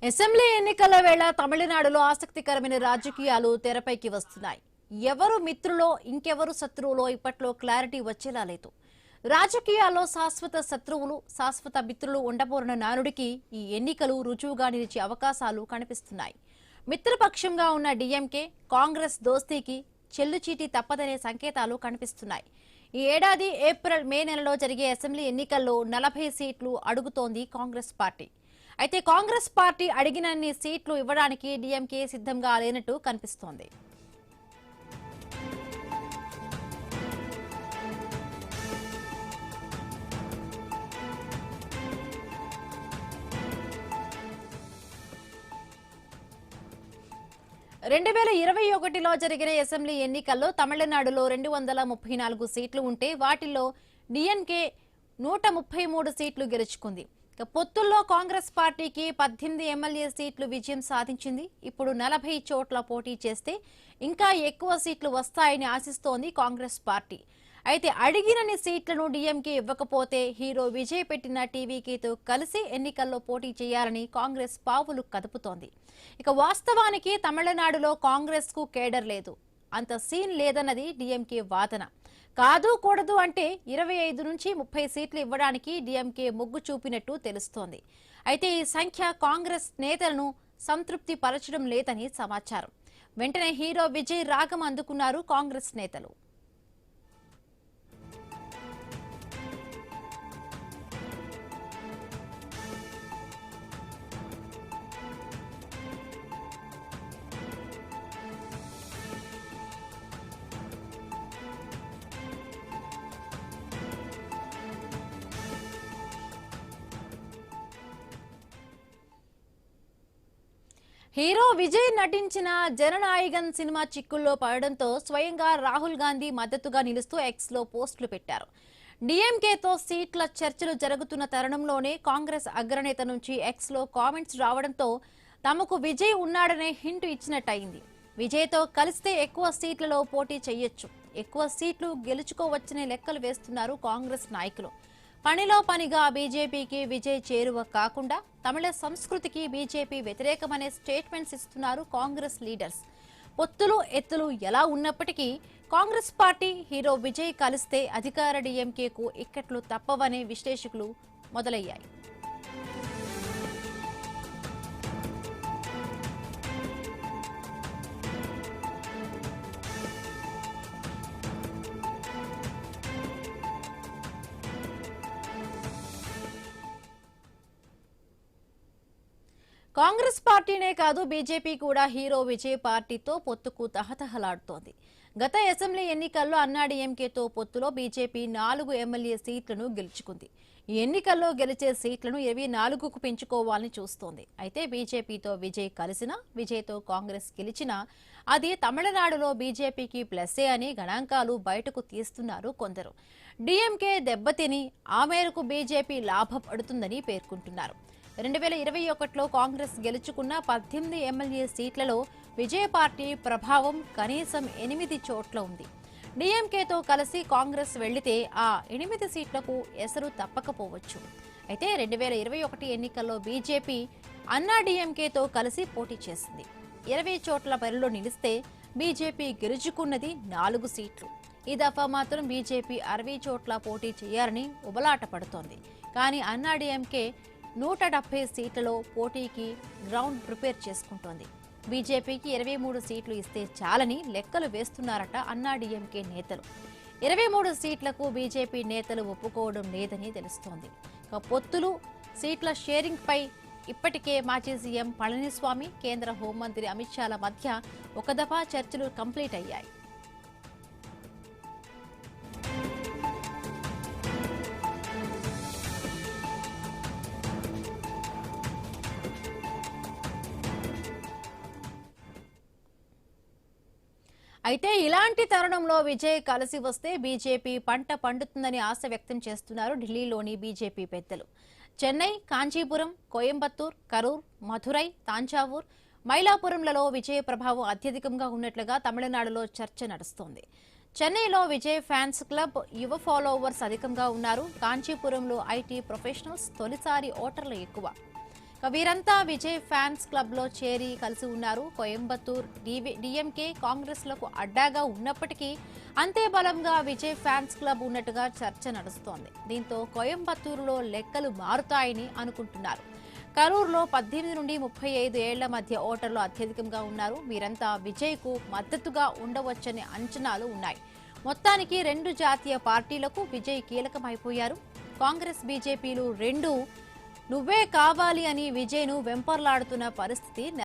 Assembly ఎన్నికల వేళ తమిళనాడులో ఆసక్తికరమైన రాజకీయాలు తెరపైకి వస్తున్నాయి. ఎవరు మిత్రులో ఇంకెవరు శత్రువులో ఇప్పట్లో క్లారిటీ వచ్చేలా లేదు. రాజకీయాల్లో శాశ్వత శత్రువులు, శాశ్వత మిత్రులు ఉండబోరన్న నానుడికి ఈ ఎన్నికలు రుజువుగా నిలిచే అవకాశాలు కనిపిస్తున్నాయి. మిత్రపక్షంగా ఉన్న డీఎంకే, కాంగ్రెస్ దోస్తీకి చెల్లుచీటి తప్పదనే సంకేతాలు కనిపిస్తున్నాయి. ఈ ఏడాది ఏప్రిల్, మే నెలలో జరిగే అసెంబ్లీ ఎన్నికల్లో 40 సీట్లు అడుగుతోంది కాంగ్రెస్ పార్టీ. అయితే కాంగ్రెస్ పార్టీ అడిగినన్ని సీట్లు ఇవ్వడానికి డీఎంకే సిద్ధంగా లేనట్టు కనిపిస్తోంది. రెండు 2021లో జరిగిన అసెంబ్లీ ఎన్నికల్లో తమిళనాడులో 234 సీట్లు ఉంటే వాటిల్లో డీఎంకే 133 సీట్లు గెలుచుకుంది. పొత్తుల్లో కాంగ్రెస్ పార్టీకి 18 ఎమ్మెల్యే సీట్లు విజయం సాధించింది. ఇప్పుడు 40 చోట్ల పోటీ చేస్తే ఇంకా ఎక్కువ సీట్లు వస్తాయని ఆశిస్తోంది కాంగ్రెస్ పార్టీ. అయితే అడిగినన్ని సీట్లను డీఎంకే ఇవ్వకపోతే హీరో విజయ్ పెట్టిన టీవీకేతో కలిసి ఎన్నికల్లో పోటీ చేయాలని కాంగ్రెస్ పావులు కదుపుతోంది. ఇక వాస్తవానికి తమిళనాడులో కాంగ్రెస్ కు కేడర్ లేదు, అంత సీన్ లేదన్నది డీఎంకే వాదన. కాదు కూడదు అంటే 25 నుంచి 30 సీట్లు ఇవ్వడానికి డీఎంకే మొగ్గు చూపినట్టు తెలుస్తోంది. అయితే ఈ సంఖ్య కాంగ్రెస్ నేతలను సంతృప్తి పరచడం లేదని సమాచారం. వెంటనే హీరో విజయ్ రాగం అందుకున్నారు కాంగ్రెస్ నేతలు. హీరో విజయ్ నటించిన జననాయగన్ సినిమా చిక్కుల్లో పడడంతో స్వయంగా రాహుల్ గాంధీ మద్దతుగా నిలుస్తూ ఎక్స్ లో పోస్టులు పెట్టారు. డీఎంకేతో సీట్ల చర్చలు జరుగుతున్న తరుణంలోనే కాంగ్రెస్ అగ్రనేత నుంచి ఎక్స్ లో కామెంట్స్ రావడంతో తమకు విజయ్ ఉన్నాడనే హింట్ ఇచ్చినట్టయింది. విజయ్తో కలిస్తే ఎక్కువ సీట్లలో పోటీ చేయొచ్చు, ఎక్కువ సీట్లు గెలుచుకోవచ్చనే లెక్కలు వేస్తున్నారు కాంగ్రెస్ నాయకులు. పనిలో పనిగా బీజేపీకి విజయ్ చేరువ కాకుండా తమిళ సంస్కృతికి బీజేపీ వ్యతిరేకమనే స్టేట్మెంట్స్ ఇస్తున్నారు కాంగ్రెస్ లీడర్స్. పొత్తులు ఎత్తులు ఎలా ఉన్నప్పటికీ కాంగ్రెస్ పార్టీ హీరో విజయ్ కలిస్తే అధికార డీఎంకేకు ఇక్కట్లు తప్పవనే విశ్లేషకులు మొదలయ్యాయి. కాంగ్రెస్ పార్టీనే కాదు, బీజేపీ కూడా హీరో విజయ్ పార్టీతో పొత్తుకు తహతహలాడుతోంది. గత అసెంబ్లీ ఎన్నికల్లో అన్నాడీఎంకేతో పొత్తులో బీజేపీ 4 ఎమ్మెల్యే సీట్లను గెలుచుకుంది. ఈ ఎన్నికల్లో గెలిచే సీట్లను 24కు పెంచుకోవాలని చూస్తోంది. అయితే బీజేపీతో విజయ్ కలిసినా, విజయ్తో కాంగ్రెస్ గెలిచినా అది తమిళనాడులో బీజేపీకి ప్లస్సే అని గణాంకాలు బయటకు తీస్తున్నారు కొందరు. డీఎంకే దెబ్బతిని ఆ మేరకు బీజేపీ లాభపడుతుందని పేర్కొంటున్నారు. 2021లో కాంగ్రెస్ గెలుచుకున్న 18 ఎమ్మెల్యే సీట్లలో విజయ పార్టీ ప్రభావం కనీసం 8 చోట్ల ఉంది. డీఎంకేతో కలిసి కాంగ్రెస్ వెళ్లితే ఆ 8 సీట్లకు ఎసరు తప్పకపోవచ్చు. అయితే 2021 ఎన్నికల్లో బీజేపీ అన్నా డీఎంకేతో కలిసి పోటీ చేసింది. 20 చోట్ల బరిలో నిలిస్తే బీజేపీ గెలుచుకున్నది 4 సీట్లు. ఈ దఫా మాత్రం బీజేపీ 60 చోట్ల పోటీ చేయాలని ఉబలాట పడుతోంది. కానీ అన్నా డీఎంకే 170 సీట్లలో పోటీకి గ్రౌండ్ ప్రిపేర్ చేసుకుంటోంది. బీజేపీకి 23 సీట్లు ఇస్తే చాలని లెక్కలు వేస్తున్నారట అన్నాడీఎంకే నేతలు. 23 సీట్లకు బీజేపీ నేతలు ఒప్పుకోవడం లేదని తెలుస్తోంది. పొత్తులు, సీట్ల షేరింగ్ పై ఇప్పటికే మాజీ సీఎం పళనిస్వామి, కేంద్ర హోంమంత్రి అమిత్ షాల మధ్య ఒక దఫా చర్చలు కంప్లీట్ అయ్యాయి. అయితే ఇలాంటి తరుణంలో విజయ్ కలిసి వస్తే బీజేపీ పంట పండుతుందని ఆశ వ్యక్తం చేస్తున్నారు ఢిల్లీలోని బీజేపీ పెద్దలు. చెన్నై, కాంచీపురం, కోయంబత్తూర్, కరూర్, మధురై, తాంజావూర్, మైలాపురంలలో విజయ్ ప్రభావం అత్యధికంగా ఉన్నట్లుగా తమిళనాడులో చర్చ నడుస్తోంది. చెన్నైలో విజయ్ ఫ్యాన్స్ క్లబ్ యువ ఫాలోవర్స్ అధికంగా ఉన్నారు. కాంచీపురంలో ఐటీ ప్రొఫెషనల్స్, తొలిసారి ఓటర్లు ఎక్కువ. వీరంతా విజయ్ ఫ్యాన్స్ క్లబ్ లో చేరి కలిసి ఉన్నారు. కోయంబత్తూర్ డిఎంకే కాంగ్రెస్ లకు అడ్డాగా ఉన్నప్పటికీ అంతే బలంగా విజయ్ ఫ్యాన్స్ క్లబ్ ఉన్నట్టుగా చర్చ నడుస్తోంది. దీంతో కోయంబత్తూరులో లెక్కలు మారుతాయని అనుకుంటున్నారు. కరూరులో 18 నుండి 35 ఏళ్ల మధ్య ఓటర్లు అత్యధికంగా ఉన్నారు. వీరంతా విజయ్ కు మద్దతుగా ఉండవచ్చనే అంచనాలు ఉన్నాయి. మొత్తానికి రెండు జాతీయ పార్టీలకు విజయ్ కీలకమైపోయారు. కాంగ్రెస్ బీజేపీలు రెండు నువ్వే కావాలి అని విజయ్ ను వెంపర్లాడుతున్న పరిస్థితి